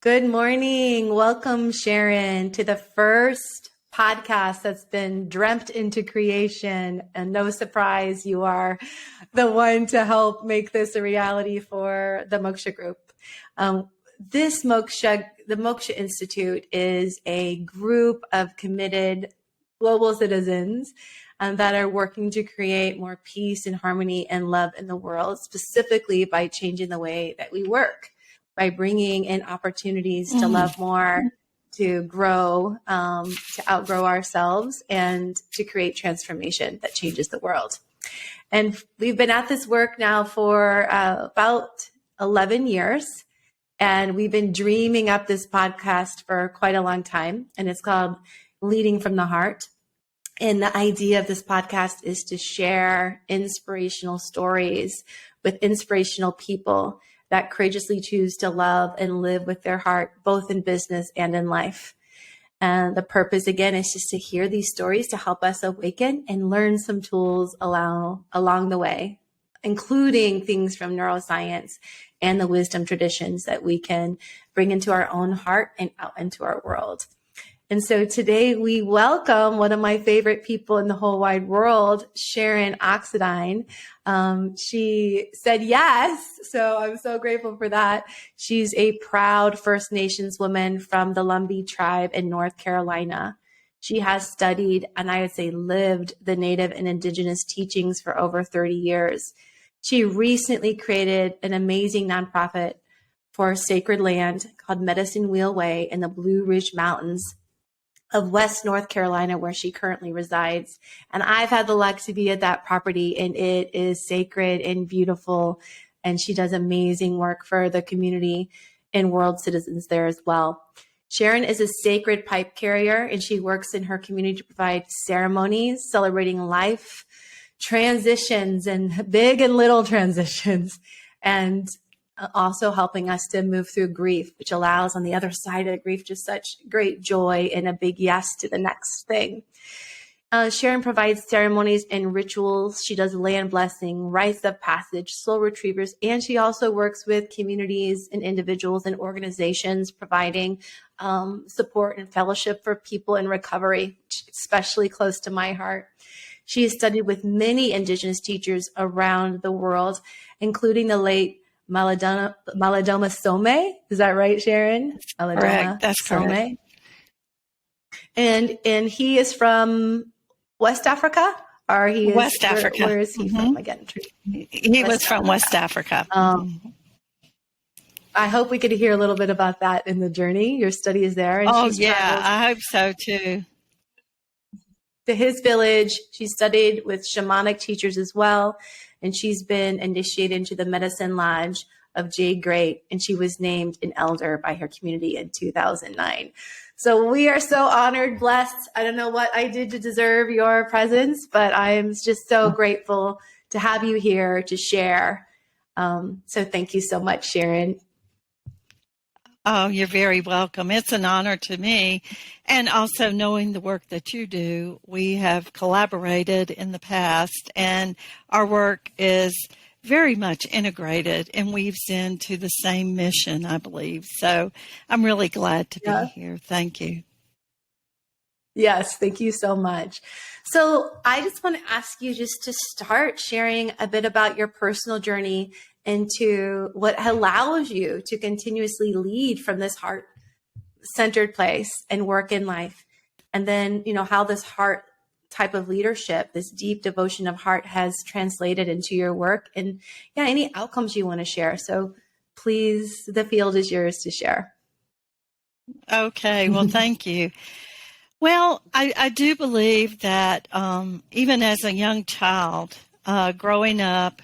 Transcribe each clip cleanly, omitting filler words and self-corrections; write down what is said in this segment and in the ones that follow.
Good morning. Welcome, Sharon, to the first podcast that's been dreamt into creation. And no surprise, you are the one to help make this a reality for the Moksha Group. The Moksha Institute is a group of committed global citizens that are working to create more peace and harmony and love in the world, specifically by changing the way that we work, by bringing in opportunities to love more, to grow, to outgrow ourselves, and to create transformation that changes the world. And we've been at this work now for about 11 years. And we've been dreaming up this podcast for quite a long time. And it's called Leading from the Heart. And the idea of this podcast is to share inspirational stories with inspirational people that courageously choose to love and live with their heart, both in business and in life. And the purpose, again, is just to hear these stories to help us awaken and learn some tools along the way, including things from neuroscience and the wisdom traditions that we can bring into our own heart and out into our world. And so today we welcome one of my favorite people in the whole wide world, Sharon Oxendine. She said yes, so I'm so grateful for that. She's a proud First Nations woman from the Lumbee tribe in North Carolina. She has studied, and I would say lived, the Native and Indigenous teachings for over 30 years. She recently created an amazing nonprofit for sacred land called Medicine Wheel Way in the Blue Ridge Mountains of West North Carolina, where she currently resides. And I've had the luck to be at that property, and it is sacred and beautiful. And she does amazing work for the community and world citizens there as well. Sharon is a sacred pipe carrier, and she works in her community to provide ceremonies celebrating life, transitions, and big and little transitions, and also helping us to move through grief, which allows on the other side of grief just such great joy and a big yes to the next thing. Sharon provides ceremonies and rituals. She does land blessing, rites of passage, soul retrievers, and she also works with communities and individuals and organizations providing support and fellowship for people in recovery, especially close to my heart. She has studied with many Indigenous teachers around the world, including the late Malidoma Some. Is that right, Sharon? Correct. That's correct. And he is from West Africa? Or he is West Africa. Where is he from again? He was from West Africa. I hope we could hear a little bit about that in the journey. Your study is there. And I hope so too. To his village. She studied with shamanic teachers as well. And she's been initiated into the Medicine Lodge of Jade Great, and she was named an elder by her community in 2009. So we are so honored, blessed. I don't know what I did to deserve your presence, but I am just so grateful to have you here to share. So thank you so much, Sharon. Oh, you're very welcome. It's an honor to me. And also knowing the work that you do, we have collaborated in the past, and our work is very much integrated and weaves into the same mission, I believe. So I'm really glad to be here. Thank you. Yes, thank you so much. So I just want to ask you just to start sharing a bit about your personal journey into what allows you to continuously lead from this heart-centered place and work in life. And then, how this heart type of leadership, this deep devotion of heart has translated into your work and any outcomes you want to share. So please, the field is yours to share. Okay, well, thank you. Well, I do believe that even as a young child, growing up,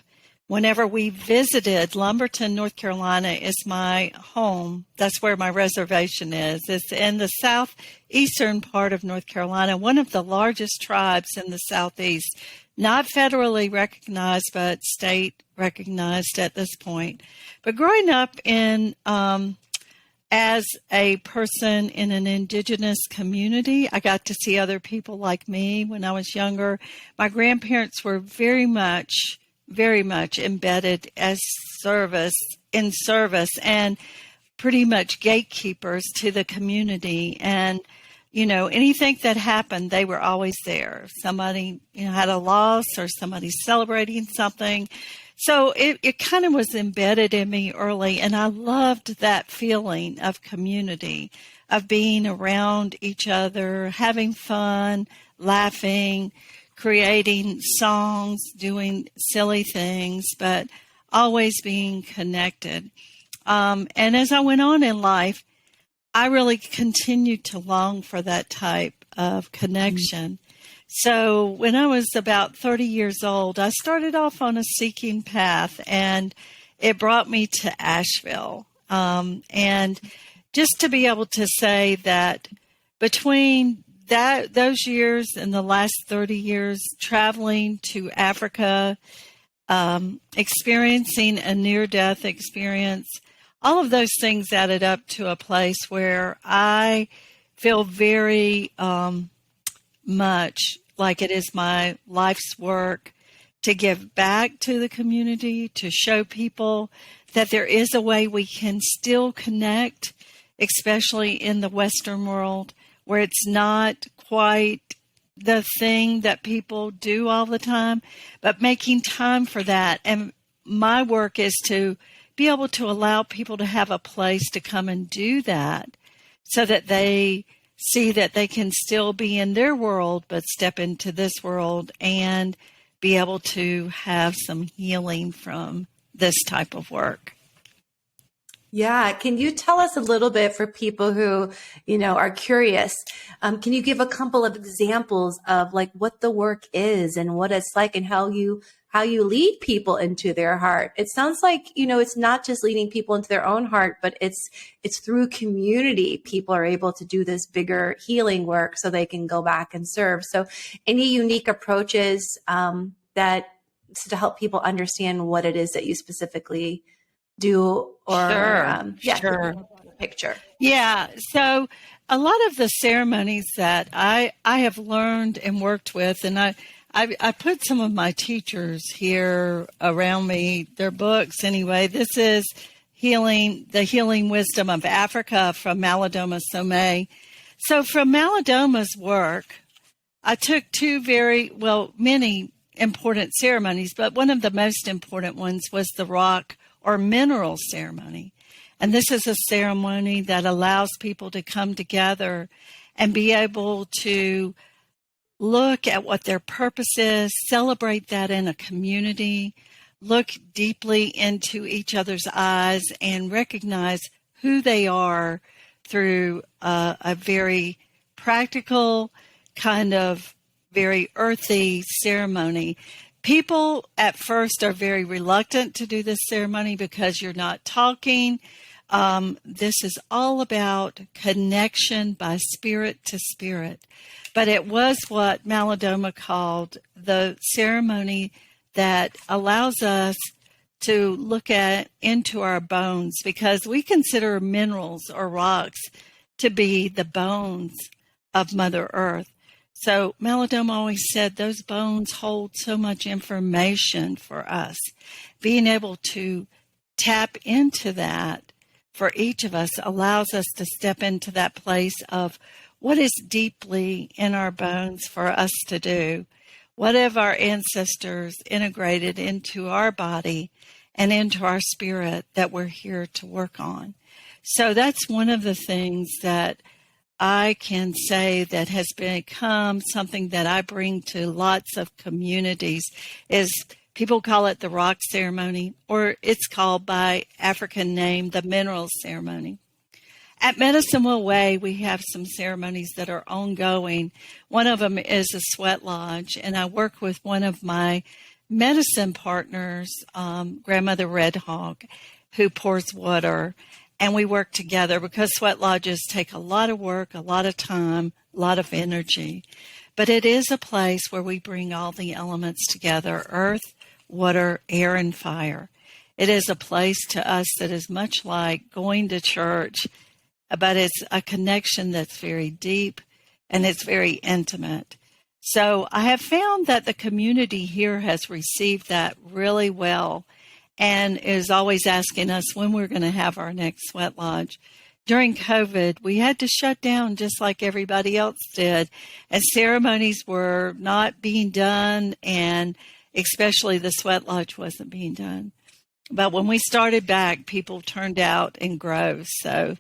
whenever we visited, Lumberton, North Carolina is my home. That's where my reservation is. It's in the southeastern part of North Carolina, one of the largest tribes in the southeast, not federally recognized, but state recognized at this point. But growing up in as a person in an Indigenous community, I got to see other people like me when I was younger. My grandparents were very much embedded in service and pretty much gatekeepers to the community. And, anything that happened, they were always there. Somebody, had a loss or somebody celebrating something. So it kind of was embedded in me early, and I loved that feeling of community, of being around each other, having fun, laughing, creating songs, doing silly things, but always being connected. And as I went on in life, I really continued to long for that type of connection. So when I was about 30 years old, I started off on a seeking path, and it brought me to Asheville. And just to be able to say that between those years and the last 30 years, traveling to Africa, experiencing a near-death experience, all of those things added up to a place where I feel very much like it is my life's work to give back to the community, to show people that there is a way we can still connect, especially in the Western world, where it's not quite the thing that people do all the time, but making time for that. And my work is to be able to allow people to have a place to come and do that, so that they see that they can still be in their world, but step into this world and be able to have some healing from this type of work. Yeah. Can you tell us a little bit for people who, are curious? Can you give a couple of examples of like what the work is and what it's like and how you lead people into their heart? It sounds like, it's not just leading people into their own heart, but it's through community. People are able to do this bigger healing work so they can go back and serve. So any unique approaches that to help people understand what it is that you specifically do, or Sure. Picture. Yeah. So a lot of the ceremonies that I have learned and worked with, and I put some of my teachers here around me, their books anyway. This is The Healing Wisdom of Africa from Malidoma Somé. So from Malidoma's work, I took many important ceremonies, but one of the most important ones was the rock or mineral ceremony. And this is a ceremony that allows people to come together and be able to look at what their purpose is, celebrate that in a community, look deeply into each other's eyes, and recognize who they are through a very practical, kind of very earthy ceremony. People at first are very reluctant to do this ceremony because you're not talking. This is all about connection by spirit to spirit. But it was what Malidoma called the ceremony that allows us to look into our bones, because we consider minerals or rocks to be the bones of Mother Earth. So Malidoma always said those bones hold so much information for us. Being able to tap into that for each of us allows us to step into that place of what is deeply in our bones for us to do. What have our ancestors integrated into our body and into our spirit that we're here to work on? So that's one of the things that I can say that has become something that I bring to lots of communities. Is people call it the rock ceremony, or it's called by African name, the mineral ceremony. At Medicine Wheel Way, we have some ceremonies that are ongoing. One of them is a sweat lodge, and I work with one of my medicine partners, Grandmother Red Hawk, who pours water. And we work together because sweat lodges take a lot of work, a lot of time, a lot of energy. But it is a place where we bring all the elements together: earth, water, air, and fire. It is a place to us that is much like going to church, but it's a connection that's very deep and it's very intimate. So I have found that the community here has received that really well. and is always asking us when we're going to have our next sweat lodge. During COVID, we had to shut down just like everybody else did, as ceremonies were not being done, and especially the sweat lodge wasn't being done. But when we started back, people turned out in groves. So,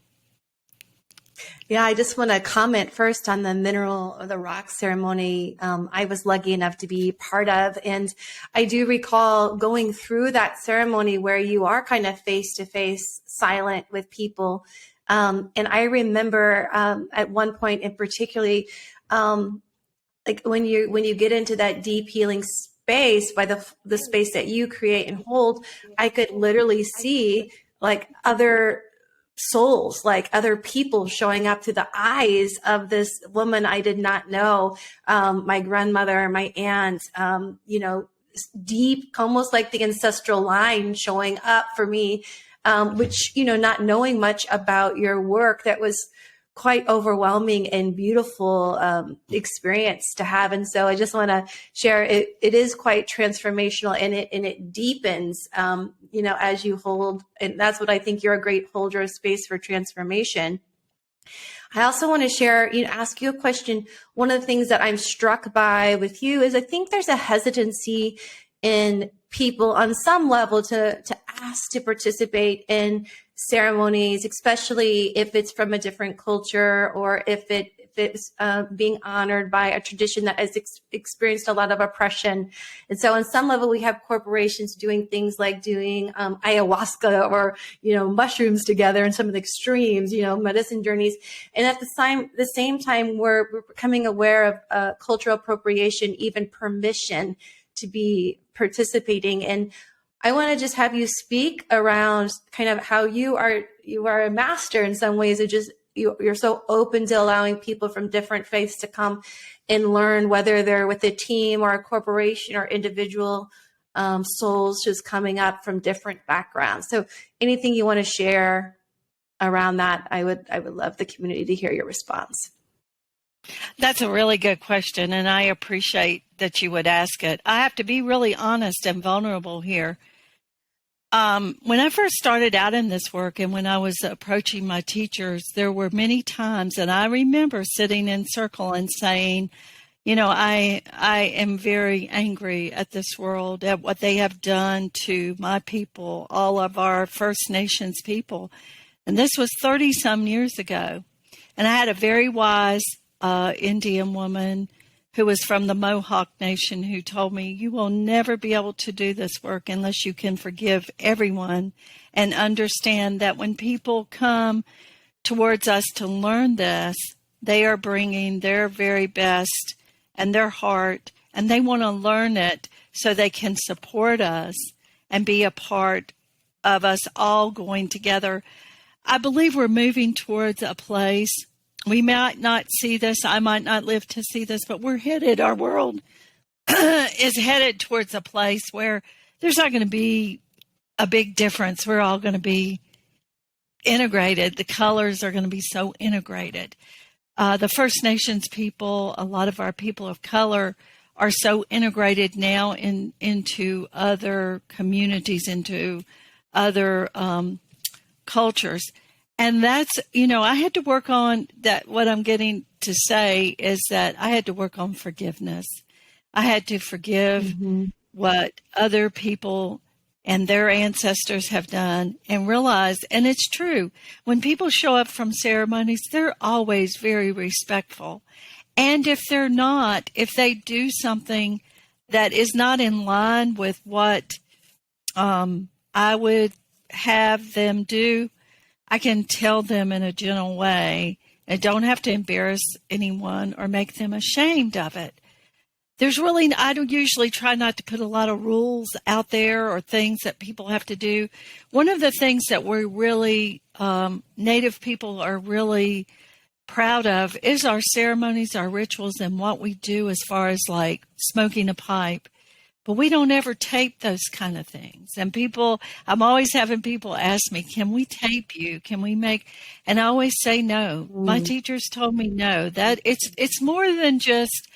yeah, I just want to comment first on the mineral or the rock ceremony I was lucky enough to be part of. And I do recall going through that ceremony where you are kind of face to face, silent with people. And I remember at one point in particularly, like when you get into that deep healing space by the space that you create and hold, I could literally see like other souls, like other people showing up through the eyes of this woman I did not know, my grandmother, my aunt, deep, almost like the ancestral line showing up for me, which, not knowing much about your work, that was quite overwhelming and beautiful experience to have. And so I just want to share it. It is quite transformational, and it deepens, as you hold. And that's what I think you're a great holder of space for transformation. I also want to share, ask you a question. One of the things that I'm struck by with you is I think there's a hesitancy in people on some level to ask to participate in ceremonies, especially if it's from a different culture, or if it's being honored by a tradition that has experienced a lot of oppression. And so on some level, we have corporations doing things like doing ayahuasca or, mushrooms together in some of the extremes, medicine journeys. And at the same time, we're becoming aware of cultural appropriation, even permission to be participating. And I want to just have you speak around kind of how you are a master in some ways of just, you're so open to allowing people from different faiths to come and learn, whether they're with a team or a corporation or individual souls just coming up from different backgrounds. So anything you want to share around that, I would love the community to hear your response. That's a really good question, and I appreciate that you would ask it. I have to be really honest and vulnerable here. When I first started out in this work and when I was approaching my teachers, there were many times, and I remember sitting in circle and saying, I am very angry at this world, at what they have done to my people, all of our First Nations people. And this was 30-some years ago. And I had a very wise Indian woman who was from the Mohawk Nation who told me, you will never be able to do this work unless you can forgive everyone and understand that when people come towards us to learn this, they are bringing their very best and their heart, and they want to learn it so they can support us and be a part of us all going together. I believe we're moving towards a place. We might not see this. I might not live to see this, but our world is headed towards a place where there's not going to be a big difference. We're all going to be integrated. The colors are going to be so integrated. The First Nations people, a lot of our people of color, are so integrated now into other communities, into other cultures. And that's, I had to work on that. What I'm getting to say is that I had to work on forgiveness. I had to forgive what other people and their ancestors have done and realize, and it's true, when people show up from ceremonies, they're always very respectful. And if they're not, if they do something that is not in line with what I would have them do, I can tell them in a gentle way. I don't have to embarrass anyone or make them ashamed of it. I don't usually try not to put a lot of rules out there or things that people have to do. One of the things that we're really, Native people are really proud of is our ceremonies, our rituals, and what we do as far as like smoking a pipe. But we don't ever tape those kind of things. And I'm always having people ask me, can we tape you? Can we and I always say no. My teachers told me no, that it's more than just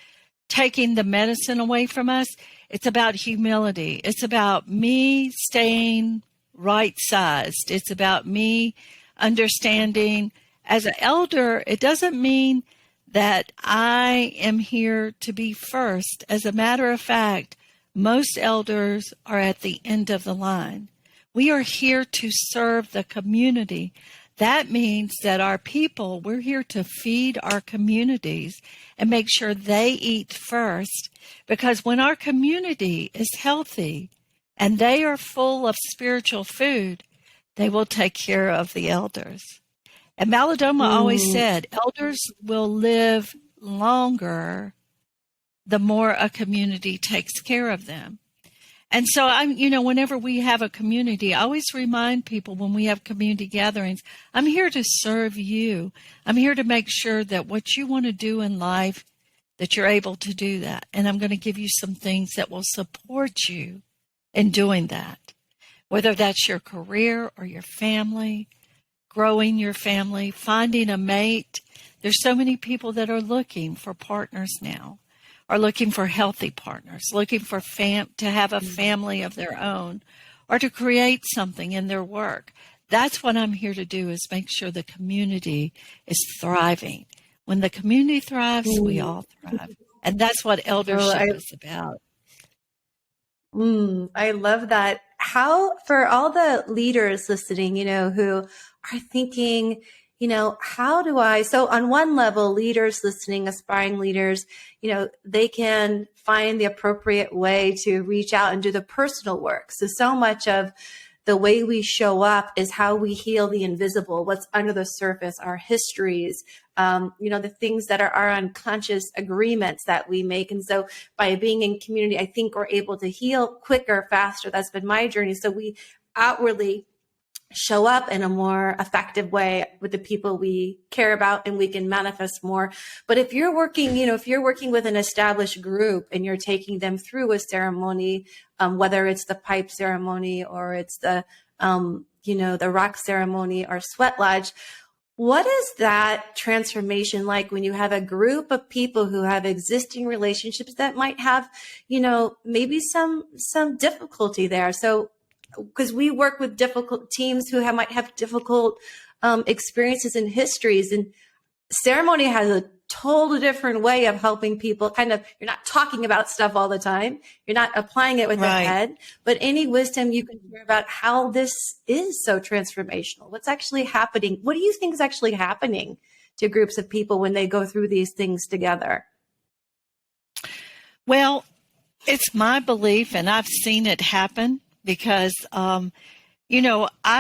taking the medicine away from us. It's about humility. It's about me staying right-sized. It's about me understanding as an elder, it doesn't mean that I am here to be first. As a matter of fact, most elders are at the end of the line. We are here to serve the community. That means that our people, we're here to feed our communities and make sure they eat first. Because when our community is healthy and they are full of spiritual food, they will take care of the elders. And Malidoma always said, elders will live longer the more a community takes care of them. And so whenever we have a community, I always remind people when we have community gatherings, I'm here to serve you. I'm here to make sure that what you want to do in life, that you're able to do that. And I'm going to give you some things that will support you in doing that, whether that's your career or your family, growing your family, finding a mate. There's so many people that are looking for partners now, are looking for healthy partners, looking for to have a family of their own, or to create something in their work. That's what I'm here to do, is make sure the community is thriving. When the community thrives, we all thrive. And that's what eldership is about. I love that. How, for all the leaders listening, who are thinking, how do I, so on one level, leaders listening, aspiring leaders, they can find the appropriate way to reach out and do the personal work. So much of the way we show up is how we heal the invisible, what's under the surface, our histories, the things that are our unconscious agreements that we make. And so by being in community, I think we're able to heal quicker, faster. That's been my journey. So we outwardly show up in a more effective way with the people we care about, and we can manifest more. But if you're working, if you're working with an established group and you're taking them through a ceremony, whether it's the pipe ceremony or it's the rock ceremony or sweat lodge, what is that transformation like when you have a group of people who have existing relationships that might have, maybe some difficulty there? So, because we work with difficult teams who might have difficult experiences and histories, and ceremony has a totally different way of helping people. You're not talking about stuff all the time. You're not applying it with your head, but any wisdom you can hear about how this is so transformational. What's actually happening? What do you think is actually happening to groups of people when they go through these things together? Well, it's my belief, and I've seen it happen, because, I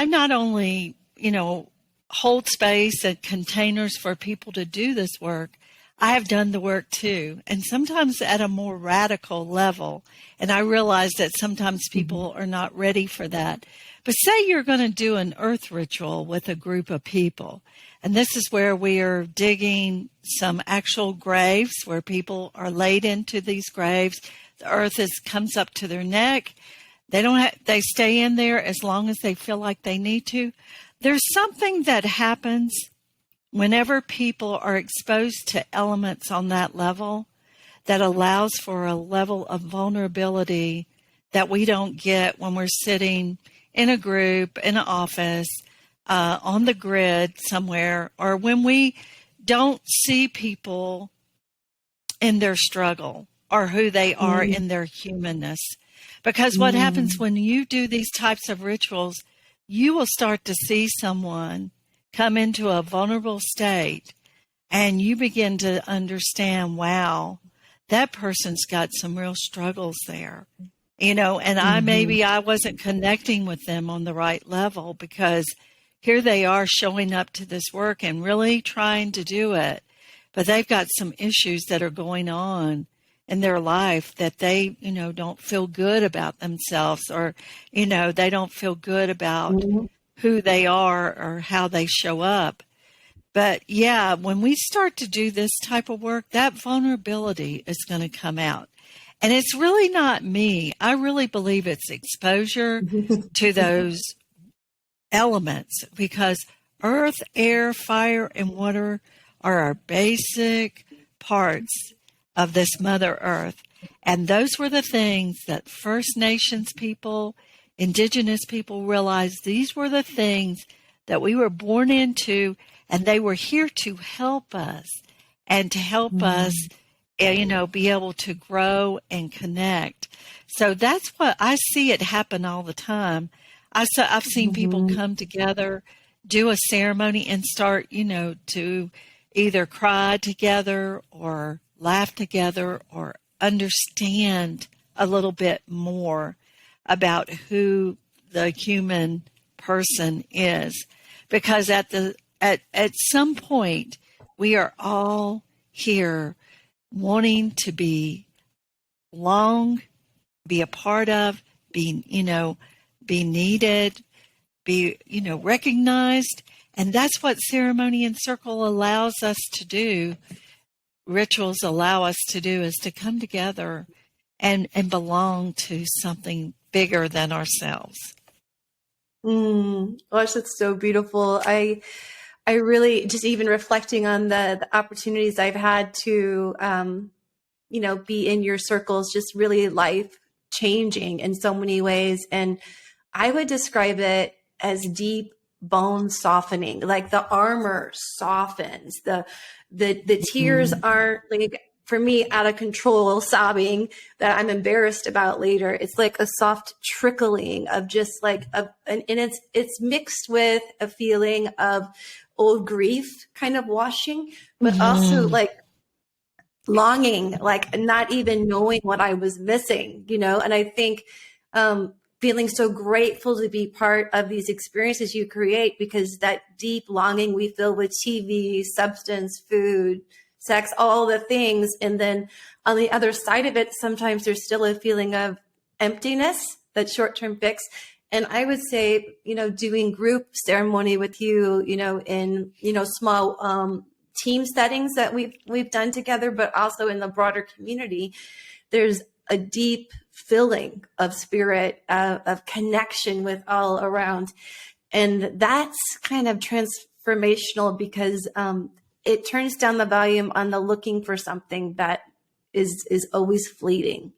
not only, hold space and containers for people to do this work, I have done the work too, and sometimes at a more radical level. And I realize that sometimes people are not ready for that. But say you're going to do an earth ritual with a group of people, and this is where we are digging some actual graves where people are laid into these graves. The earth comes up to their neck. They stay in there as long as they feel like they need to. There's something that happens whenever people are exposed to elements on that level that allows for a level of vulnerability that we don't get when we're sitting in a group, in an office, on the grid somewhere, or when we don't see people in their struggle or who they are in their humanness. Because what happens when you do these types of rituals, you will start to see someone come into a vulnerable state, and you begin to understand, wow, that person's got some real struggles there. And I wasn't connecting with them on the right level, because here they are showing up to this work and really trying to do it, but they've got some issues that are going on in their life that they, don't feel good about themselves, or, they don't feel good about who they are or how they show up. But yeah, when we start to do this type of work, that vulnerability is going to come out. And it's really not me. I really believe it's exposure to those elements, because earth, air, fire, and water are our basic parts of this Mother Earth. And those were the things that First Nations people, Indigenous people realized these were the things that we were born into, and they were here to help us and to help us, be able to grow and connect. So that's what I see it happen all the time. I've seen people come together, do a ceremony, and start, to either cry together or laugh together or understand a little bit more about who the human person is. Because at some point, we are all here wanting to belong, be a part of, be needed, be, recognized. And that's what ceremony and circle allows us to do. Rituals allow us to do, is to come together and belong to something bigger than ourselves. Gosh, that's so beautiful. I really, just even reflecting on the opportunities I've had to, be in your circles, just really life changing in so many ways. And I would describe it as deep bone softening, like the armor softens, the tears aren't like, for me, out of control sobbing that I'm embarrassed about later. It's like a soft trickling of just like and it's mixed with a feeling of old grief kind of washing, but also like longing, like not even knowing what I was missing, and I think feeling so grateful to be part of these experiences you create, because that deep longing we feel with TV, substance, food, sex, all the things. And then on the other side of it, sometimes there's still a feeling of emptiness, that short-term fix. And I would say, doing group ceremony with you, in, small team settings that we've done together, but also in the broader community, there's a deep filling of spirit, of connection with all around. And that's kind of transformational, because it turns down the volume on the looking for something that is always fleeting.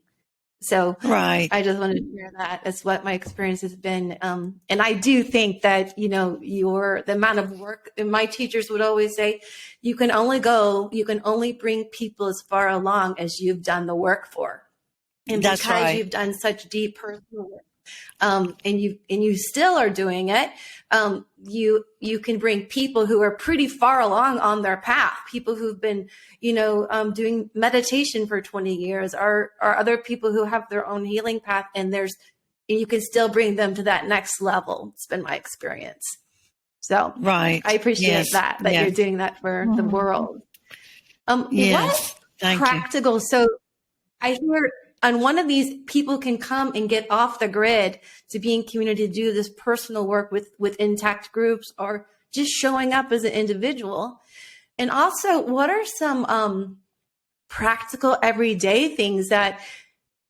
So right. I just wanted to share that as what my experience has been. And I do think that, the amount of work, and my teachers would always say, you can only bring people as far along as you've done the work for. And that's because right. you've done such deep personal work, and you still are doing it, you can bring people who are pretty far along on their path, people who've been, doing meditation for 20 years, or other people who have their own healing path, and you can still bring them to that next level. It's been my experience. So right. I appreciate that yes. you're doing that for the world. Yes. What practical, so I hear on one of these, people can come and get off the grid to be in community, to do this personal work with intact groups, or just showing up as an individual. And also, what are some practical everyday things that,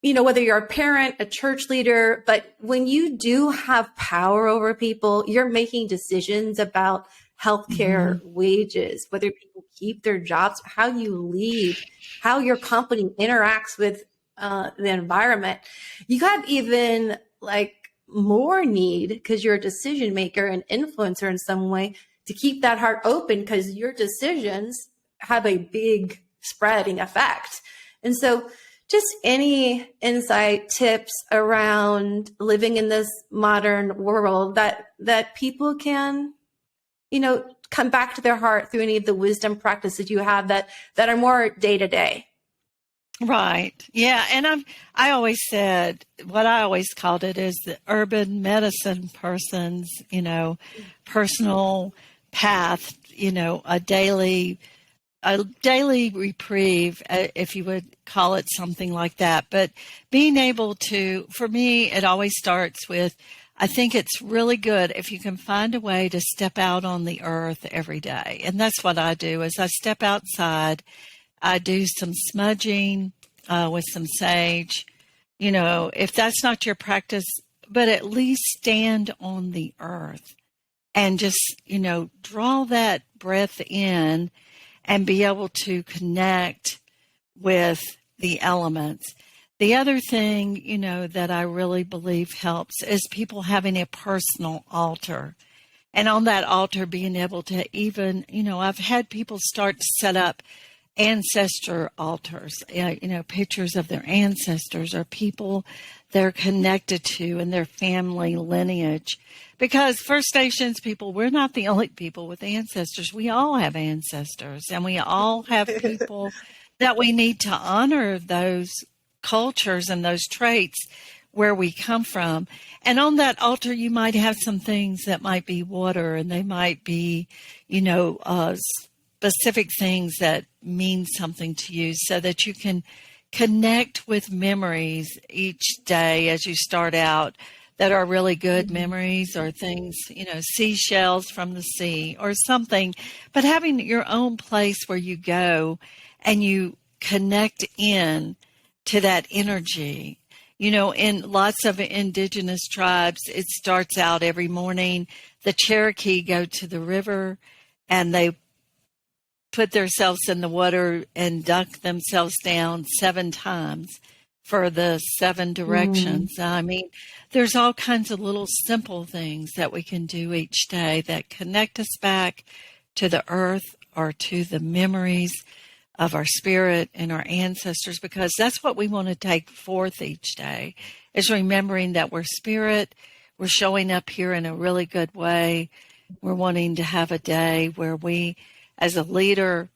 whether you're a parent, a church leader, but when you do have power over people, you're making decisions about healthcare, wages, whether people keep their jobs, how you lead, how your company interacts with the environment. You have even like more need, because you're a decision maker and influencer in some way, to keep that heart open, because your decisions have a big spreading effect. And so just any insight, tips around living in this modern world that people can, come back to their heart through any of the wisdom practices you have that are more day to day. Right. Yeah. And I always said, what I always called it is the urban medicine person's, personal path, a daily reprieve, if you would call it something like that. But being able to, for me, it always starts with, I think it's really good if you can find a way to step out on the earth every day. And that's what I do, is I step outside. I do some smudging with some sage. If that's not your practice, but at least stand on the earth and just, draw that breath in and be able to connect with the elements. The other thing, that I really believe helps is people having a personal altar. And on that altar, being able to even, I've had people start to set up ancestor altars, pictures of their ancestors or people they're connected to and their family lineage. Because First Nations people, we're not the only people with ancestors. We all have ancestors, and we all have people that we need to honor those cultures and those traits where we come from. And on that altar, you might have some things that might be water, and they might be, specific things that mean something to you, so that you can connect with memories each day as you start out that are really good memories, or things, seashells from the sea or something. But having your own place where you go and you connect in to that energy. In lots of Indigenous tribes, it starts out every morning. The Cherokee go to the river and they put themselves in the water and dunk themselves down 7 times for the 7 directions. I mean, there's all kinds of little simple things that we can do each day that connect us back to the earth or to the memories of our spirit and our ancestors, because that's what we want to take forth each day, is remembering that we're spirit. We're showing up here in a really good way. We're wanting to have a day where we, as a leader,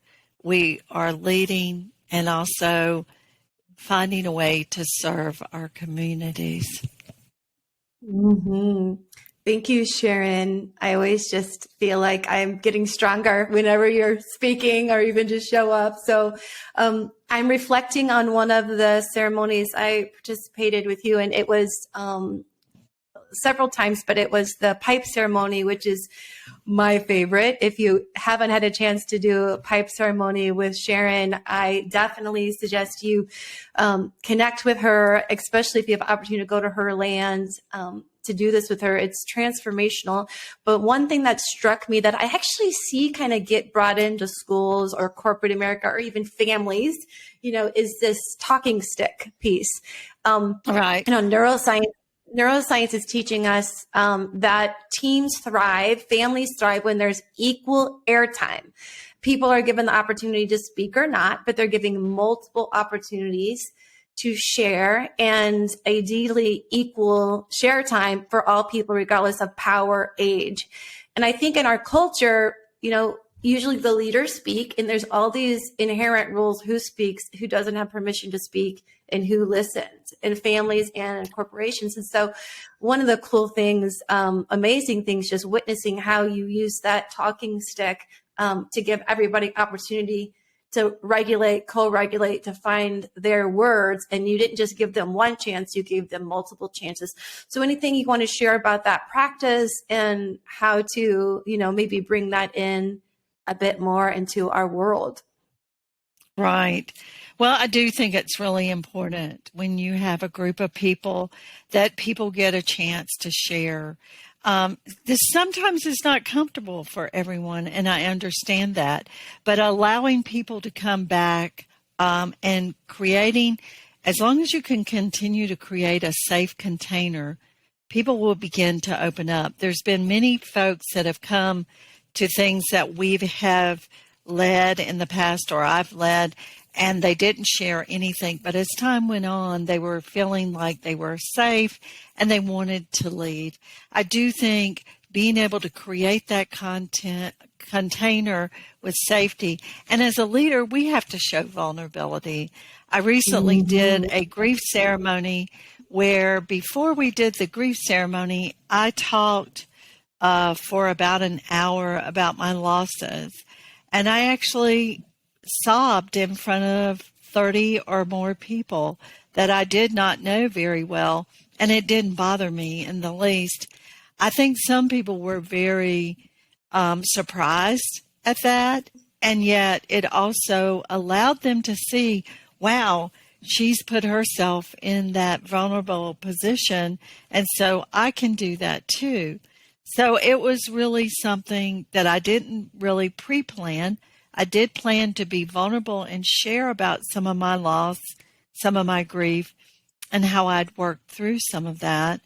we are leading and also finding a way to serve our communities. Mm-hmm. Thank you, Sharon. I always just feel like I'm getting stronger whenever you're speaking or even just show up. So I'm reflecting on one of the ceremonies I participated with you, and it was several times, but it was the pipe ceremony, which is my favorite. If you haven't had a chance to do a pipe ceremony with Sharon, I definitely suggest you connect with her, especially if you have an opportunity to go to her land to do this with her. It's transformational. But one thing that struck me that I actually see kind of get brought into schools or corporate America or even families, is this talking stick piece. Right. Neuroscience is teaching us that teams thrive, families thrive when there's equal airtime. People are given the opportunity to speak or not, but they're giving multiple opportunities to share, and ideally equal share time for all people, regardless of power, age. And I think in our culture, usually the leaders speak, and there's all these inherent rules: who speaks, who doesn't have permission to speak, and who listens, in families and in corporations. And so one of the cool things, amazing things, just witnessing how you use that talking stick to give everybody opportunity to regulate, co-regulate, to find their words. And you didn't just give them one chance, you gave them multiple chances. So anything you want to share about that practice and how to, maybe bring that in a bit more into our world? Right. Well, I do think it's really important when you have a group of people that people get a chance to share. This sometimes is not comfortable for everyone, and I understand that, but allowing people to come back and creating, as long as you can continue to create a safe container, people will begin to open up. There's been many folks that have come to things that we have led in the past, or I've led, and they didn't share anything. But as time went on, they were feeling like they were safe and they wanted to lead. I do think being able to create that container with safety. And as a leader, we have to show vulnerability. I recently did a grief ceremony where before we did the grief ceremony, I talked for about an hour about my losses. And I actually sobbed in front of 30 or more people that I did not know very well, and it didn't bother me in the least. I think some people were very surprised at that, and yet it also allowed them to see, wow, she's put herself in that vulnerable position, and so I can do that too. So it was really something that I didn't really pre-plan. I did plan to be vulnerable and share about some of my loss, some of my grief, and how I'd worked through some of that,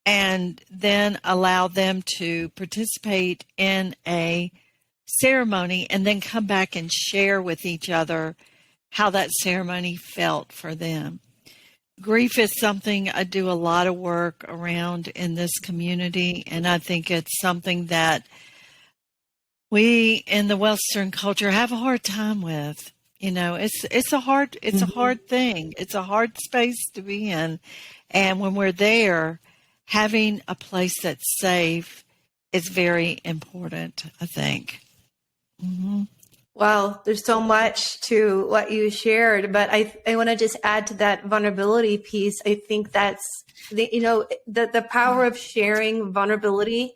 and then allow them to participate in a ceremony and then come back and share with each other how that ceremony felt for them. Grief is something I do a lot of work around in this community, and I think it's something that we in the Western culture have a hard time with. You know, it's a hard thing. It's a hard space to be in, and when we're there, having a place that's safe is very important, I think. Mm-hmm. Well, there's so much to what you shared, but I want to just add to that vulnerability piece. I think that's the power of sharing vulnerability,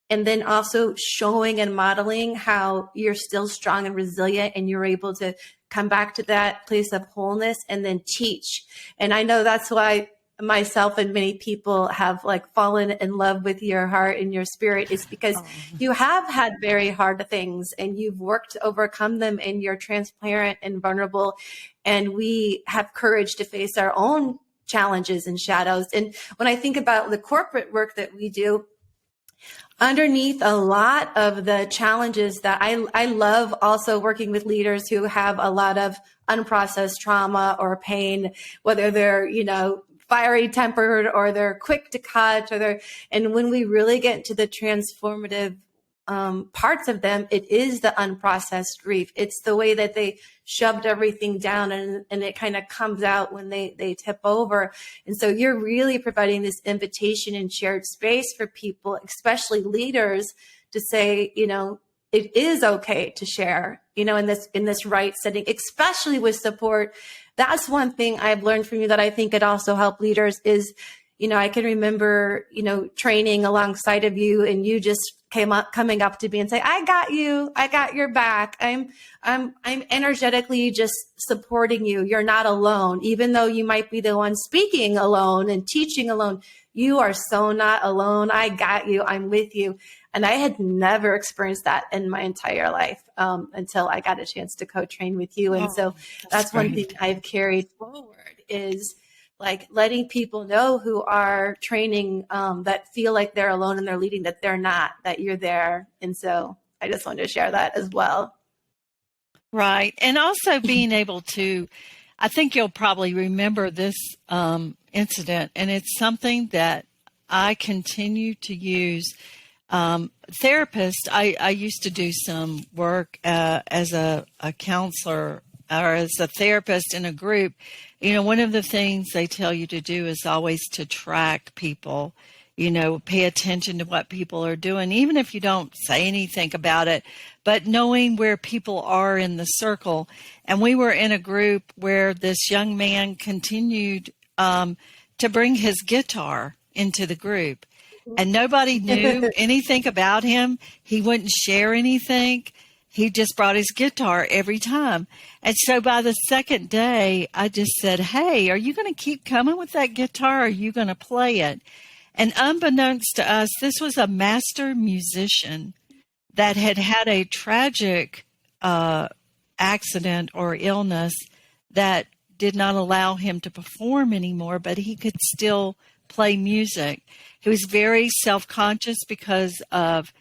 and then also showing and modeling how you're still strong and resilient, and you're able to come back to that place of wholeness and then teach. And I know that's why myself and many people have like fallen in love with your heart and your spirit, is because you have had very hard things and you've worked to overcome them, and you're transparent and vulnerable. And we have courage to face our own challenges and shadows. And when I think about the corporate work that we do, underneath a lot of the challenges that I love also working with leaders who have a lot of unprocessed trauma or pain, whether they're, fiery tempered or they're quick to cut, and when we really get into the transformative parts of them, it is the unprocessed grief. It's the way that they shoved everything down, and it kind of comes out when they tip over. And so you're really providing this invitation and shared space for people, especially leaders, to say, it is okay to share, in this right setting, especially with support. That's one thing I've learned from you that I think could also help leaders is, I can remember, training alongside of you, and you just coming up to me and say, I got you. I got your back. I'm energetically just supporting you. You're not alone. Even though you might be the one speaking alone and teaching alone, you are so not alone. I got you. I'm with you. And I had never experienced that in my entire life until I got a chance to co-train with you. And so that's one thing I've carried forward, is like letting people know who are training that feel like they're alone and they're leading, that they're not, that you're there. And so I just wanted to share that as well. Right. And also being able to, I think you'll probably remember this incident, and it's something that I continue to use. Therapist, I used to do some work as a counselor or as a therapist in a group. One of the things they tell you to do is always to track people, pay attention to what people are doing, even if you don't say anything about it, but knowing where people are in the circle. And we were in a group where this young man continued to bring his guitar into the group. And nobody knew anything about him. He wouldn't share anything. He just brought his guitar every time. And so by the second day, I just said, hey, are you going to keep coming with that guitar? Or are you going to play it? And unbeknownst to us, this was a master musician that had had a tragic accident or illness that did not allow him to perform anymore, but he could still play music. He was very self-conscious because of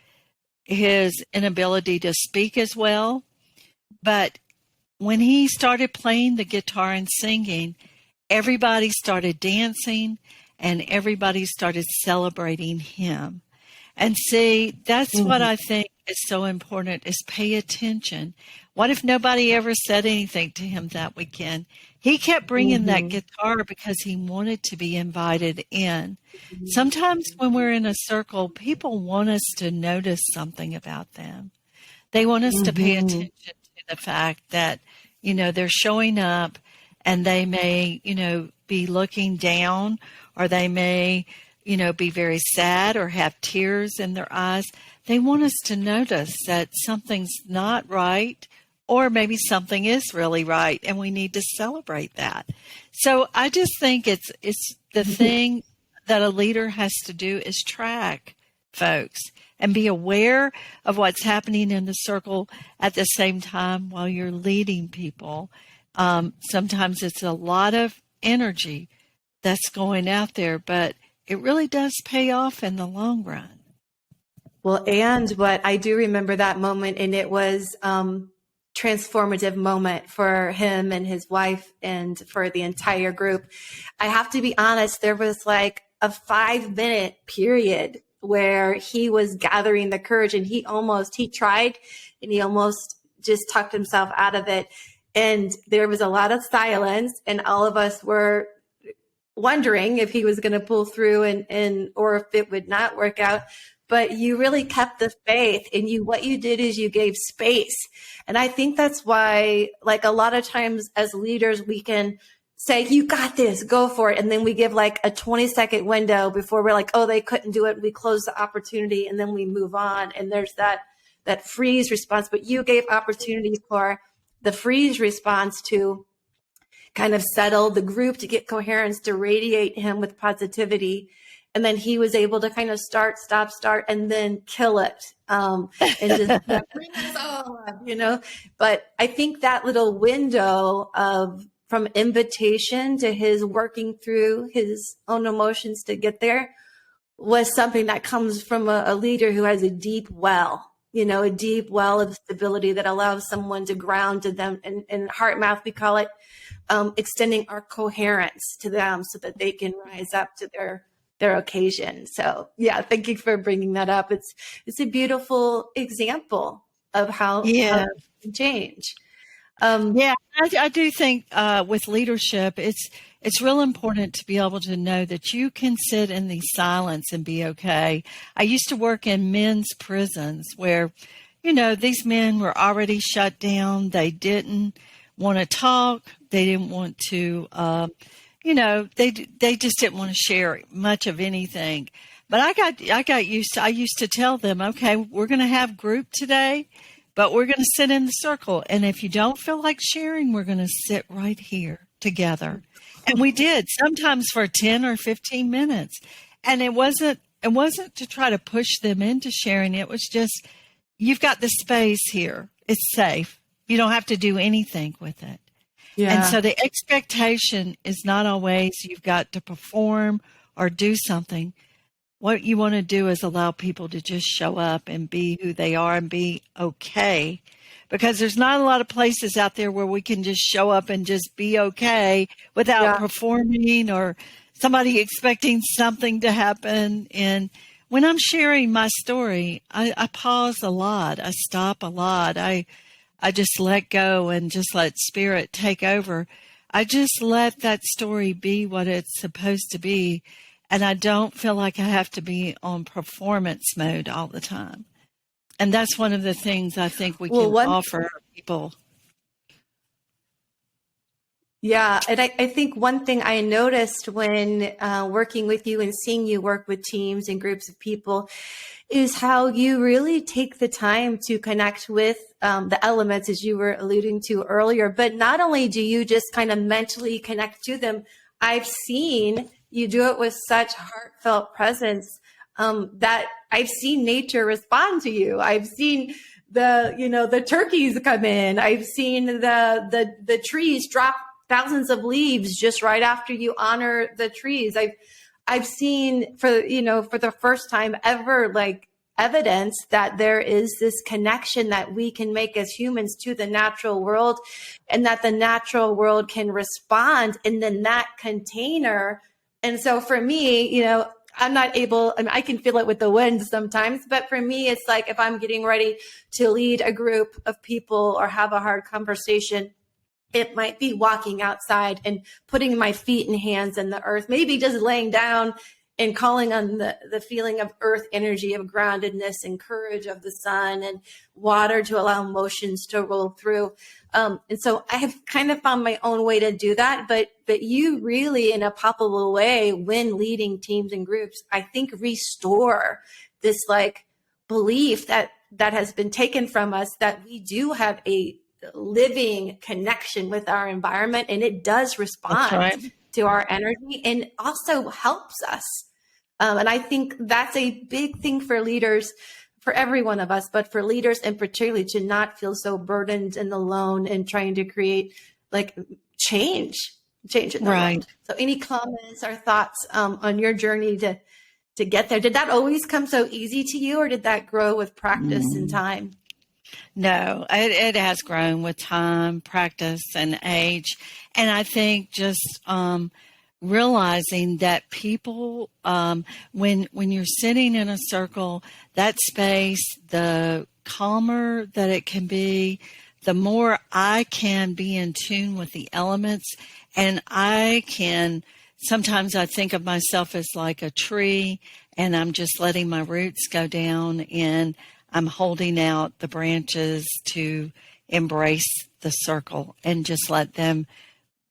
his inability to speak as well. But when he started playing the guitar and singing, everybody started dancing and everybody started celebrating him. And see, that's what I think is so important, is pay attention. What if nobody ever said anything to him that weekend? He kept bringing that guitar because he wanted to be invited in. Sometimes when we're in a circle, people want us to notice something about them. They want us to pay attention to the fact that, they're showing up, and they may, be looking down, or they may, be very sad or have tears in their eyes. They want us to notice that something's not right, or maybe something is really right, and we need to celebrate that. So I just think it's the thing that a leader has to do is track folks and be aware of what's happening in the circle at the same time while you're leading people. Sometimes it's a lot of energy, that's going out there, but it really does pay off in the long run. Well, and what I do remember that moment, and it was transformative moment for him and his wife and for the entire group. I have to be honest, there was like a 5-minute period where he was gathering the courage, and he tried and he almost just tucked himself out of it. And there was a lot of silence, and all of us were wondering if he was going to pull through and or if it would not work out. But you really kept the faith, and what you did is you gave space. And I think that's why, like, a lot of times as leaders, we can say, you got this, go for it. And then we give like a 20-second window before we're like, oh, they couldn't do it. We close the opportunity, and then we move on. And there's that freeze response. But you gave opportunity for the freeze response to kind of settle the group, to get coherence, to radiate him with positivity. And then he was able to kind of start, and then kill it. And just bring us all up, But I think that little window from invitation to his working through his own emotions to get there was something that comes from a leader who has a deep well, a deep well of stability that allows someone to ground to them. In Heart Math, we call it extending our coherence to them so that they can rise up to their occasion. So yeah, thank you for bringing that up. It's a beautiful example of how to change. I do think with leadership, it's real important to be able to know that you can sit in the silence and be okay. I used to work in men's prisons where, these men were already shut down. They didn't want to talk. They didn't want to, they just didn't want to share much of anything. But I used to tell them, okay, we're going to have group today, but we're going to sit in the circle. And if you don't feel like sharing, we're going to sit right here together. And we did, sometimes for 10 or 15 minutes. And it wasn't to try to push them into sharing. It was just, you've got the space here. It's safe. You don't have to do anything with it. Yeah. And so the expectation is not always you've got to perform or do something. What you want to do is allow people to just show up and be who they are and be okay. Because there's not a lot of places out there where we can just show up and just be okay without performing or somebody expecting something to happen. And when I'm sharing my story, I pause a lot. I stop a lot. I just let go and just let spirit take over. I just let that story be what it's supposed to be. And I don't feel like I have to be on performance mode all the time. And that's one of the things I think we can offer people. Yeah. And I think one thing I noticed when working with you and seeing you work with teams and groups of people is how you really take the time to connect with the elements, as you were alluding to earlier. But not only do you just kind of mentally connect to them, I've seen you do it with such heartfelt presence that I've seen nature respond to you. I've seen the turkeys come in. I've seen the trees drop thousands of leaves just right after you honor the trees. I've seen for the first time ever, like, evidence that there is this connection that we can make as humans to the natural world, and that the natural world can respond in that container. And so for me, I'm not able, I can feel it with the wind sometimes, but for me, it's like if I'm getting ready to lead a group of people or have a hard conversation, it might be walking outside and putting my feet and hands in the earth, maybe just laying down and calling on the feeling of earth energy, of groundedness and courage of the sun, and water to allow emotions to roll through. And so I have kind of found my own way to do that. But you really, in a palpable way, when leading teams and groups, I think restore this like belief that has been taken from us, that we do have a living connection with our environment, and it does respond to our energy and also helps us. And I think that's a big thing for leaders, for every one of us, but for leaders in particular, to not feel so burdened and alone and trying to create like change change in the Right. world. So any comments or thoughts on your journey to get there? Did that always come so easy to you, or did that grow with practice and Mm. time? No, it has grown with time, practice, and age. And I think just realizing that people, when you're sitting in a circle, that space, the calmer that it can be, the more I can be in tune with the elements, and I can. Sometimes I think of myself as like a tree, and I'm just letting my roots go down, and I'm holding out the branches to embrace the circle and just let them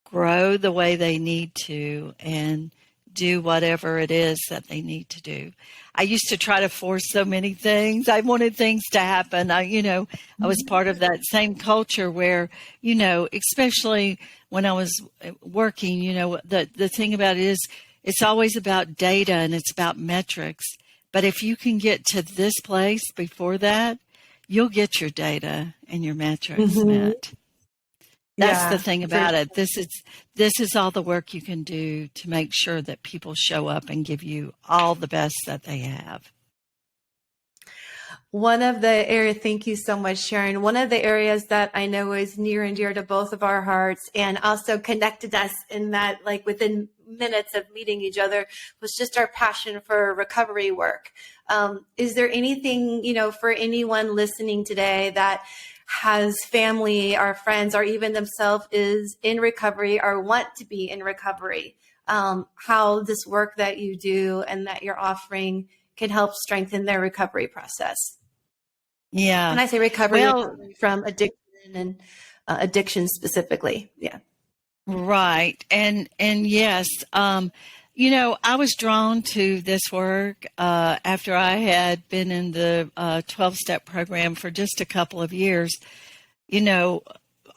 grow the way they need to and do whatever it is that they need to do. I used to try to force so many things. I wanted things to happen. I was part of that same culture where, especially when I was working, the thing about it is it's always about data and it's about metrics. But if you can get to this place before that, you'll get your data and your metrics Mm-hmm. met. That's the Yeah, thing for about it. This is all the work you can do to make sure that people show up and give you all the best that they have. one of the areas. Thank you so much, Sharon. One of the areas that I know is near and dear to both of our hearts, and also connected us in that, like within minutes of meeting each other, was just our passion for recovery work. Is there anything, for anyone listening today that has family or friends or even themselves is in recovery or want to be in recovery, how this work that you do and that you're offering can help strengthen their recovery process? Yeah. When I say recovery, Well, recovery from addiction and addiction specifically. Yeah. right. And yes, I was drawn to this work after I had been in the 12-step program for just a couple of years. You know,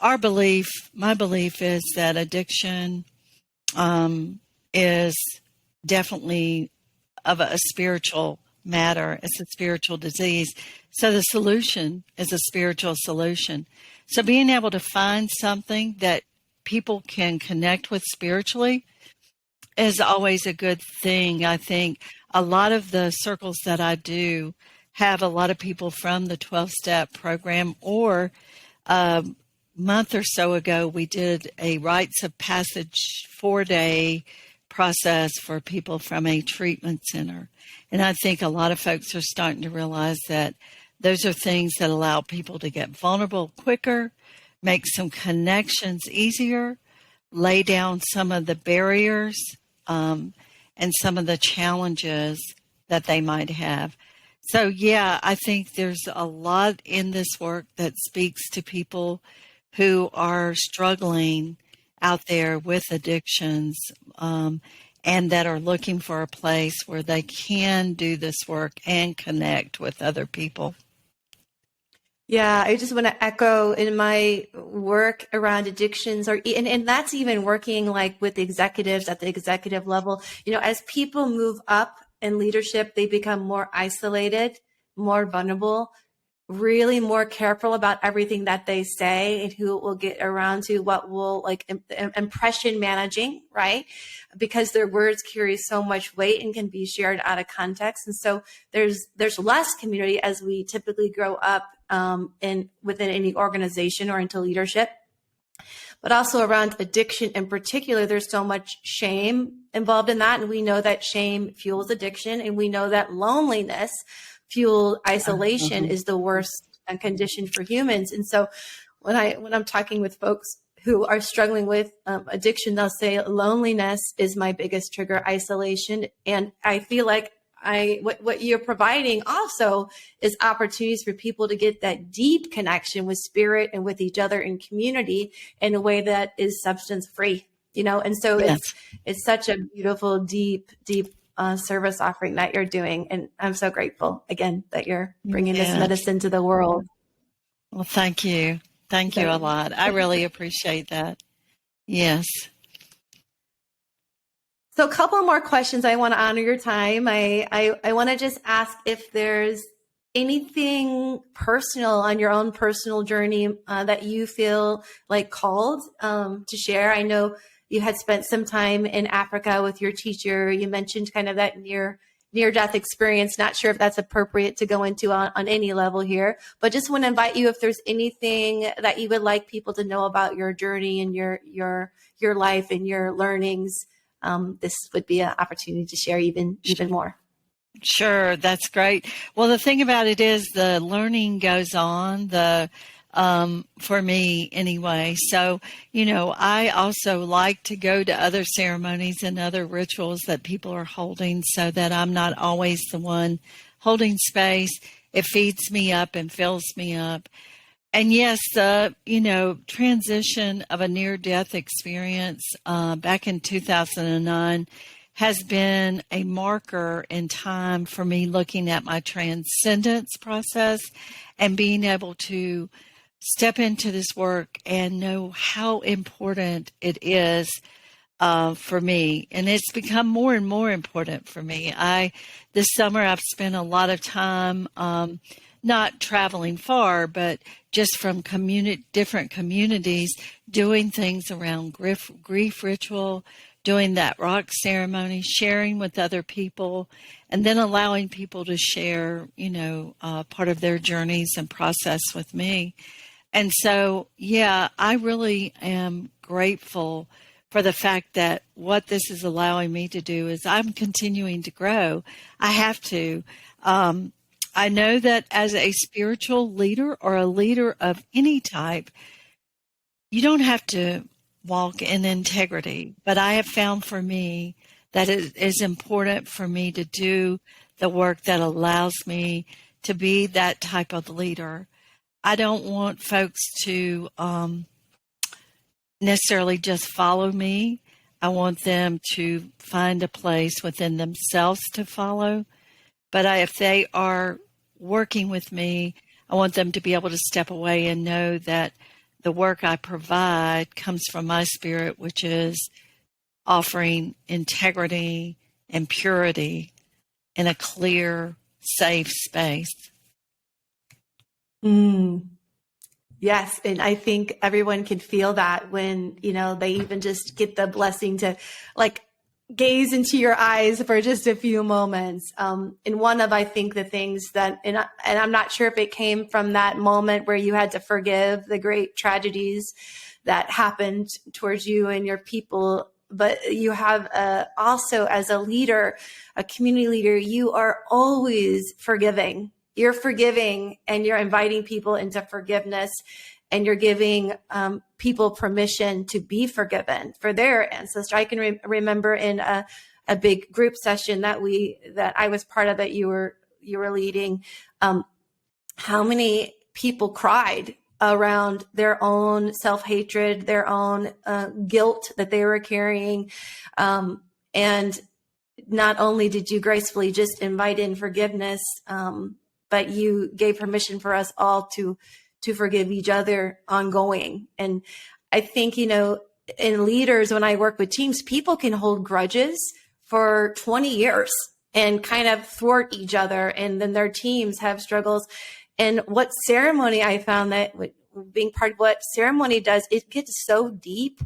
my belief is that addiction is definitely of a spiritual matter. It's a spiritual disease. So the solution is a spiritual solution. So being able to find something that people can connect with spiritually is always a good thing. I think a lot of the circles that I do have a lot of people from the 12-step program, or a month or so ago, we did a rites of passage 4-day process for people from a treatment center. And I think a lot of folks are starting to realize that those are things that allow people to get vulnerable quicker, make some connections easier, lay down some of the barriers and some of the challenges that they might have. So, yeah, I think there's a lot in this work that speaks to people who are struggling out there with addictions, and that are looking for a place where they can do this work and connect with other people. Yeah, I just want to echo in my work around addictions, and that's even working like with executives at the executive level. As people move up in leadership, they become more isolated, more vulnerable, really more careful about everything that they say, and who it will get around to, what will, like, impression managing, right? Because their words carry so much weight and can be shared out of context. And so there's less community as we typically grow up within any organization or into leadership. But also around addiction in particular, there's so much shame involved in that. And we know that shame fuels addiction. And we know that loneliness fueled isolation is the worst condition for humans. And so when I'm talking with folks who are struggling with addiction, they'll say loneliness is my biggest trigger, isolation. And I feel like what you're providing also is opportunities for people to get that deep connection with spirit and with each other in community in a way that is substance free, and so Yes. it's such a beautiful, deep service offering that you're doing. And I'm so grateful again that you're bringing this Yes. medicine to the world. Well, thank you. Thank you a lot. I really appreciate that. Yes. So a couple more questions. I want to honor your time. I want to just ask if there's anything personal on your own personal journey that you feel like called to share. I know you had spent some time in Africa with your teacher. You mentioned kind of that near-death experience. Not sure if that's appropriate to go into on any level here, but just want to invite you if there's anything that you would like people to know about your journey and your life and your learnings. This would be an opportunity to share even more. Sure, that's great. Well, the thing about it is the learning goes on, for me anyway. So, I also like to go to other ceremonies and other rituals that people are holding so that I'm not always the one holding space. It feeds me up and fills me up. And yes, the, transition of a near-death experience back in 2009 has been a marker in time for me looking at my transcendence process and being able to step into this work and know how important it is for me. And it's become more and more important for me. This summer I've spent a lot of time not traveling far, but just from different communities doing things around grief ritual, doing that rock ceremony, sharing with other people, and then allowing people to share, part of their journeys and process with me. And so, I really am grateful for the fact that what this is allowing me to do is I'm continuing to grow. I have to. I know that as a spiritual leader or a leader of any type, you don't have to walk in integrity, but I have found for me that it is important for me to do the work that allows me to be that type of leader. I don't want folks to necessarily just follow me. I want them to find a place within themselves to follow. But if they are working with me, I want them to be able to step away and know that the work I provide comes from my spirit, which is offering integrity and purity in a clear, safe space. Yes. And I think everyone can feel that when, they even just get the blessing to gaze into your eyes for just a few moments. And one of, I think, the things that, and I'm not sure if it came from that moment where you had to forgive the great tragedies that happened towards you and your people, but you have also as a leader, a community leader, you are always forgiving. You're forgiving and you're inviting people into forgiveness, and you're giving people permission to be forgiven for their ancestor. I can remember in a big group session that I was part of, that you were leading, how many people cried around their own self-hatred, their own guilt that they were carrying. And not only did you gracefully just invite in forgiveness, but you gave permission for us all to forgive each other ongoing. And I think, in leaders, when I work with teams, people can hold grudges for 20 years and kind of thwart each other. And then their teams have struggles. And what ceremony, I found that being part of what ceremony does, it gets so deep.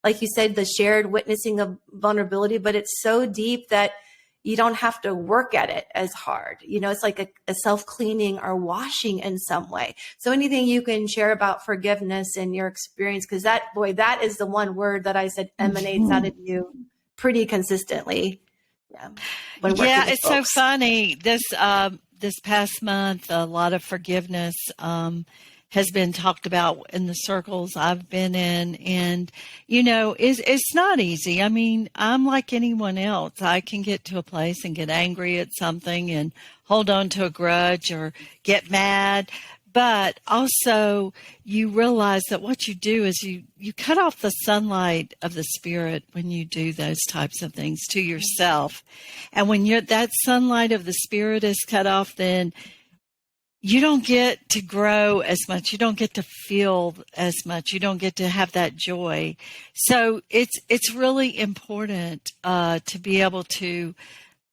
Like you said, the shared witnessing of vulnerability, but it's so deep that you don't have to work at it as hard. It's like a self-cleaning or washing in some way. So anything you can share about forgiveness and your experience, because that is the one word that I said emanates out of you pretty consistently. Yeah, it's folks. So funny. This past month, a lot of forgiveness has been talked about in the circles I've been in. And, it's not easy. I mean, I'm like anyone else. I can get to a place and get angry at something and hold on to a grudge or get mad. But also you realize that what you do is you cut off the sunlight of the spirit when you do those types of things to yourself. And when that sunlight of the spirit is cut off, then you don't get to grow as much. You don't get to feel as much. You don't get to have that joy. So it's really important to be able to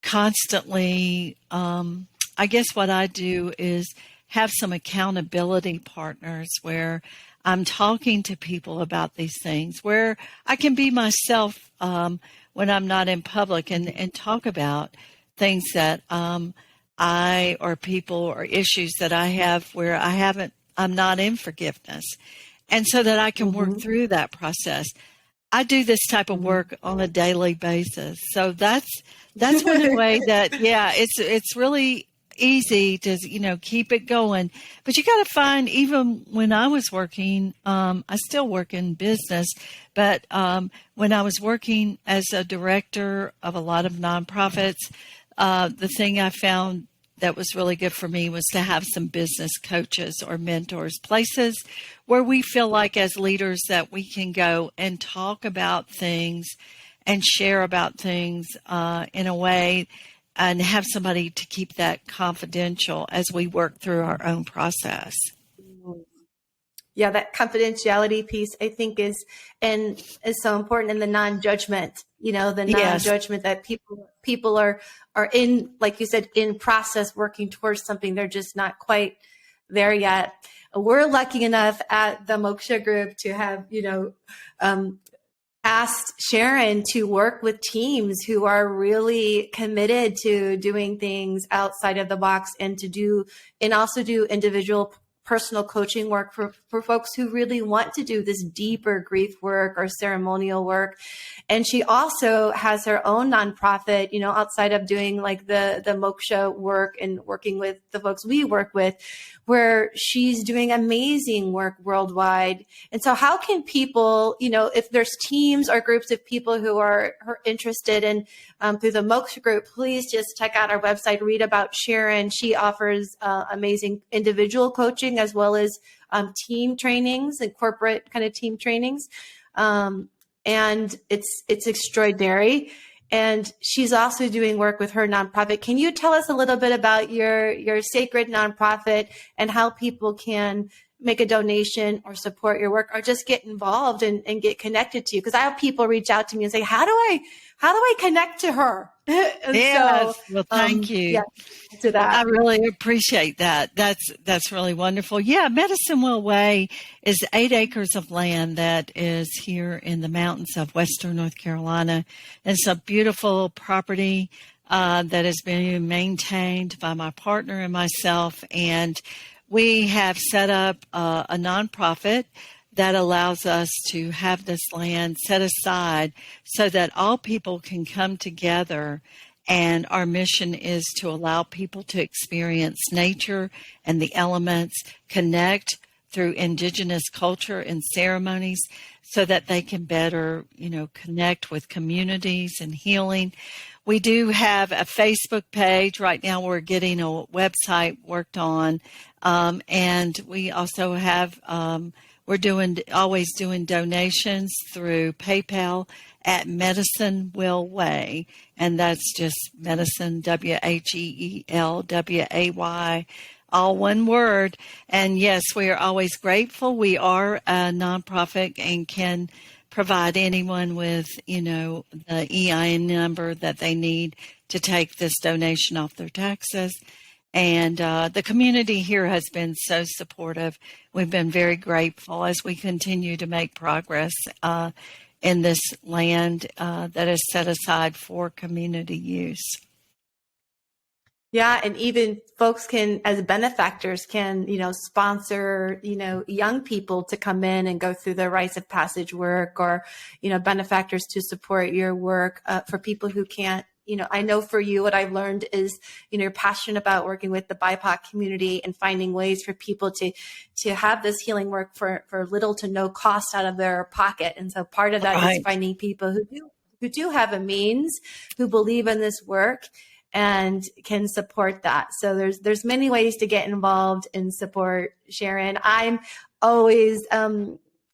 constantly, I guess what I do is have some accountability partners where I'm talking to people about these things, where I can be myself when I'm not in public, and talk about things that I or people or issues that I have where I'm not in forgiveness. And so that I can work Mm-hmm. through that process. I do this type of work on a daily basis. So that's one of the ways that, yeah, it's really easy to, keep it going. But you got to find, even when I was working, I still work in business, but when I was working as a director of a lot of nonprofits, the thing I found that was really good for me was to have some business coaches or mentors, places where we feel like as leaders that we can go and talk about things and share about things in a way, and have somebody to keep that confidential as we work through our own process. Yeah, that confidentiality piece, I think, is so important, in the non-judgment, the Yes. non-judgment that people are in, like you said, in process, working towards something. They're just not quite there yet. We're lucky enough at the Moksha group to have, asked Sharon to work with teams who are really committed to doing things outside of the box, and also do individual personal coaching work for folks who really want to do this deeper grief work or ceremonial work. And she also has her own nonprofit, outside of doing like the Moksha work and working with the folks we work with, where she's doing amazing work worldwide. And so how can people, if there's teams or groups of people who are interested in through the Moksha group, please just check out our website, read about Sharon. She offers amazing individual coaching as well as team trainings and corporate kind of team trainings. And it's extraordinary. And she's also doing work with her nonprofit. Can you tell us a little bit about your sacred nonprofit and how people can make a donation or support your work, or just get involved and get connected to you? Because I have people reach out to me and say, how do I connect to her? And Yes. so, Well, thank you. yeah, to I that. really appreciate that. That's really wonderful. Yeah, Medicine Wheel Way is 8 acres of land that is here in the mountains of Western North Carolina. It's a beautiful property that is being maintained by my partner and myself, and we have set up a nonprofit that allows us to have this land set aside so that all people can come together. And our mission is to allow people to experience nature and the elements, connect through Indigenous culture and ceremonies, so that they can better, connect with communities and healing. We do have a Facebook page. Right now we're getting a website worked on. And we also have, we're always doing donations through PayPal at Medicine Wheel Way, and that's just medicine, WHEELWAY, all one word. And yes, we are always grateful. We are a nonprofit and can provide anyone with, the EIN number that they need to take this donation off their taxes. And the community here has been so supportive. We've been very grateful as we continue to make progress in this land that is set aside for community use. Yeah, and even folks can, as benefactors, can, sponsor, young people to come in and go through the rites of passage work, or, benefactors to support your work for people who can't. I know for you, what I've learned is, you're passionate about working with the BIPOC community and finding ways for people to have this healing work for little to no cost out of their pocket. And so part of that Right. is finding people who do have a means, who believe in this work and can support that. So there's many ways to get involved and support Sharon. I'm always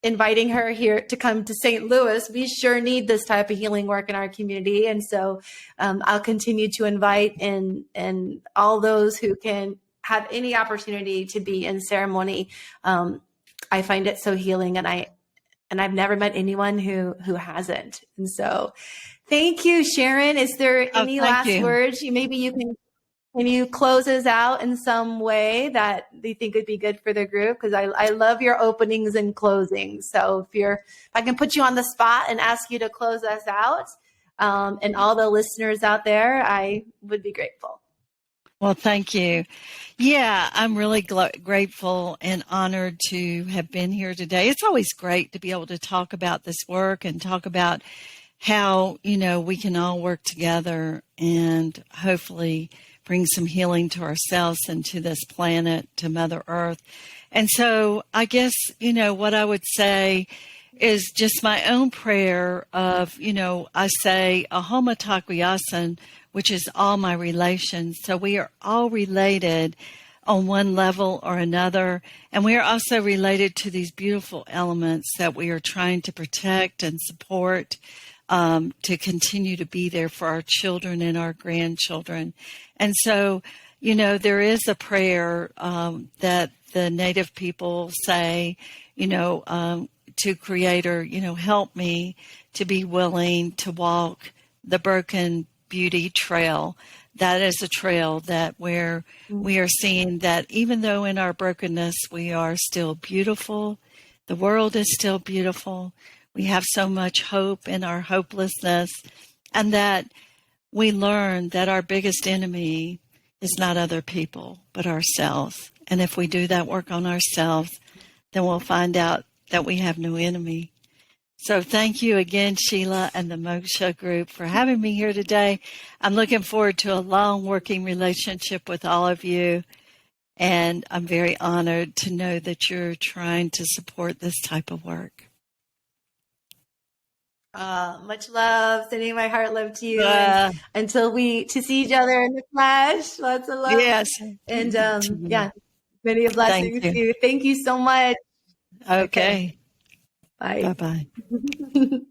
inviting her here to come to St. Louis. We sure need this type of healing work in our community. And so I'll continue to invite and all those who can have any opportunity to be in ceremony. I find it so healing, and I've never met anyone who hasn't. And so thank you, Sharon. Is there any last words? Maybe you can Can you close us out in some way that you think would be good for the group? Because I love your openings and closings. So if I can put you on the spot and ask you to close us out, and all the listeners out there, I would be grateful. Well, thank you. Yeah, I'm really grateful and honored to have been here today. It's always great to be able to talk about this work and talk about how, we can all work together and hopefully bring some healing to ourselves and to this planet, to Mother Earth. And so I guess, what I would say is just my own prayer of, I say Ahoma Takuyasan, which is all my relations. So we are all related on one level or another. And we are also related to these beautiful elements that we are trying to protect and support, to continue to be there for our children and our grandchildren. And so, there is a prayer that the Native people say, to Creator, help me to be willing to walk the Broken Beauty Trail. That is a trail that where we are seeing that even though in our brokenness we are still beautiful, the world is still beautiful. We have so much hope in our hopelessness, and that we learn that our biggest enemy is not other people, but ourselves. And if we do that work on ourselves, then we'll find out that we have no enemy. So thank you again, Sheila and the Moksha Group, for having me here today. I'm looking forward to a long working relationship with all of you. And I'm very honored to know that you're trying to support this type of work. Much love, sending my heart love to you. And until to see each other in the flesh, lots of love. Yes. And many blessings to you. Thank you so much. Okay. Bye. Bye-bye.